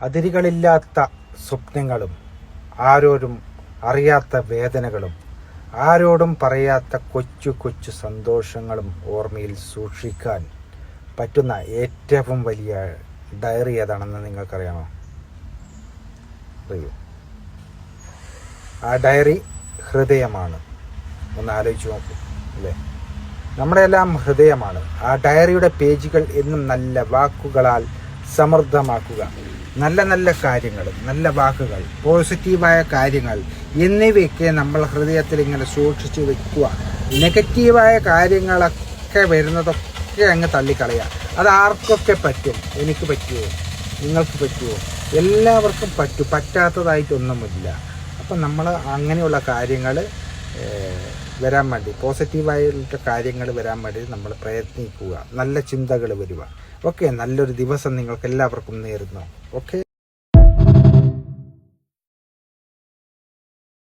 അതിരുകളില്ലാത്ത സ്വപ്നങ്ങളും ആരോരും അറിയാത്ത വേദനകളും ആരോടും പറയാത്ത കൊച്ചു കൊച്ചു സന്തോഷങ്ങളും ഓർമ്മയിൽ സൂക്ഷിക്കാൻ പറ്റുന്ന ഏറ്റവും വലിയ ഡയറി ഏതാണെന്ന് നിങ്ങൾക്കറിയാമോ? അറിയൂ. ആ ഡയറി ഹൃദയമാണ്. ഒന്ന് ആലോചിച്ച് നോക്കൂ അല്ലേ? നമ്മുടെ എല്ലാം ഹൃദയമാണ്. ആ ഡയറിയുടെ പേജുകൾ എന്നും നല്ല വാക്കുകളാൽ സമൃദ്ധമാക്കുക. നല്ല നല്ല കാര്യങ്ങൾ, നല്ല വാക്കുകൾ, പോസിറ്റീവായ കാര്യങ്ങൾ എന്നിവയൊക്കെ നമ്മൾ ഹൃദയത്തിൽ ഇങ്ങനെ സൂക്ഷിച്ച് വെക്കുക. നെഗറ്റീവായ കാര്യങ്ങളൊക്കെ വരുന്നതൊക്കെ അങ്ങ് തള്ളിക്കളയുക. അത് ആർക്കൊക്കെ പറ്റും? എനിക്ക് പറ്റുമോ? നിങ്ങൾക്ക് പറ്റുമോ? എല്ലാവർക്കും പറ്റും. പറ്റാത്തതായിട്ടൊന്നുമില്ല. അപ്പം നമ്മൾ അങ്ങനെയുള്ള കാര്യങ്ങൾ വരാൻ വേണ്ടി, പോസിറ്റീവായിട്ടുള്ള കാര്യങ്ങൾ വരാൻ വേണ്ടി നമ്മൾ പ്രയത്നിക്കുക. നല്ല ചിന്തകൾ വരിക. ഓക്കെ, നല്ലൊരു ദിവസം നിങ്ങൾക്ക് എല്ലാവർക്കും നേരുന്നു. ഓക്കെ.